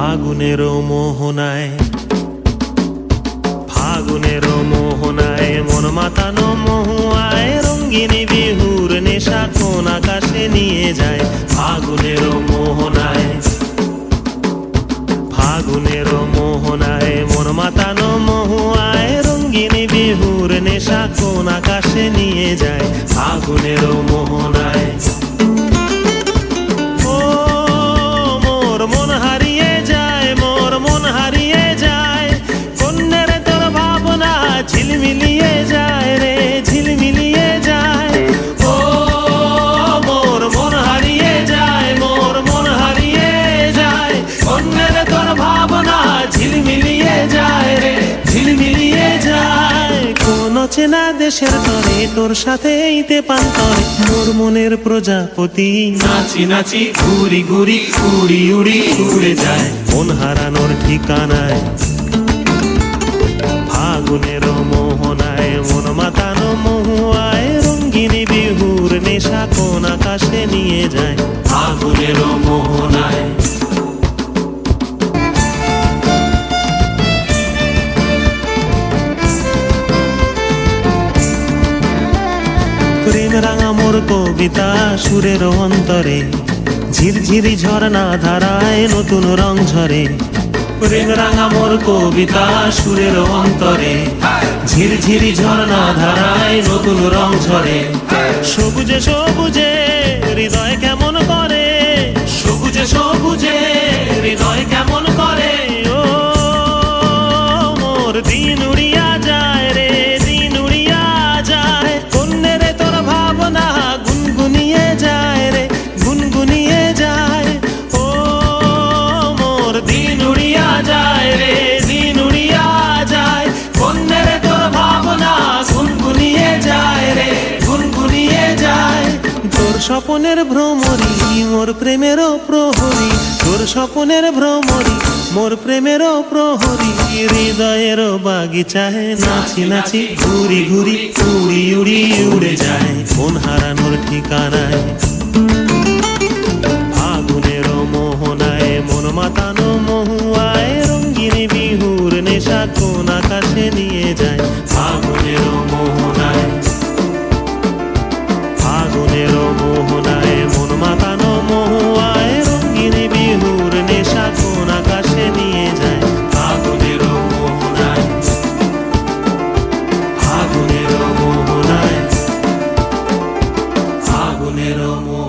ফাগুনের মোহনায়, ফাগুনের মোহনায় মন মাতানো মহুয়ায় রঙ্গিনী বিহুর নেশা কোন আকাশে নিয়ে যায়। ফাগুনের মোহনায়, ফাগুনের মোহনায় মন মাতানো মহুয়ায় রঙ্গিনী বিহুর নেশা কোন আকাশে নিয়ে যায়। ফাগুনের মোহনায় মন হারিয়ে যায়, মোর মন হারিয়ে যায়, কন্যের তোর ভাবনা ঝিলমিলিয়ে যায় রে, ঝিলমিলিয়ে যায়। ও মোর মন হারিয়ে যায়, মোর মন হারিয়ে যায়, কন্যের তোর ভাবনা ঝিলমিলিয়ে যায় রে, ঝিলমিলিয়ে যায়। কোন চেনা দেশের তরে তোর সাথে ইতে পান্তরে মোর মনের প্রজাপতি নাচি নাচি ঘুরি ঘুরি উড়ি উড়ি উড়ে যায় মন হারানোর ঠিকানায়। ফাগুনের মোহনায় মন মাতানো মহুয়ায় রঙ্গিনী বিহুর নেশা কোন আকাশে নিয়ে যায়। ফাগুনের মোহনায় প্রেম রাঙা মোর কবিতা সুরের অন্তরে ঝিরঝিরি ঝর্ণা ধারায় নতুন রং ঝরে। প্রেম রাঙা মোর কবিতা সুরের অন্তরে ঝিরঝিরি ঝর্ণা ধারায় নতুন রং ঝরে। সবুজে সবুজে হৃদয় কেমন করে, সবুজে সবুজে হৃদয় কেমন করে। ও মোর দিন উড়িয়া যায় রে, দিন উড়িয়া যায়, কন্যের তোর ভাবনা গুনগুনিয়ে যায় রে, গুনগুনিয়ে যায়। ও মোর দিন উড়িয়া যায় রে, দিন উড়িয়া যায়, কন্যের তোর ভাবনা গুনগুনিয়ে যায় রে, গুনগুনিয়ে যায়। তোর স্বপনের ভ্রমরি মোর প্রেমেরও প্রহরী, তোর স্বপনের ভ্রমরি মোর প্রেমেরও প্রহরী। হৃদয়ের বাগিচায় নাচি নাচি ঘুরি ঘুরি উড়ি উড়ি উড়ে যায় মন হারানোর ঠিকানায়। ফাগুনের মোহনায় মন মাতানো মহুয়ায় রঙ্গিনী বিহুর নেশা কোন আকাশে নিয়ে যায়। ফাগুনের মোহনায়, ফাগুনের মোহনায় মন মাতানো মহুয়ায় রঙ্গিনী বিহুর নেশা কোন আকাশে নিয়ে যায়। ফাগুনের মোহনায়, ফাগুনের মোহনায়, ফাগুনের মোহনায়।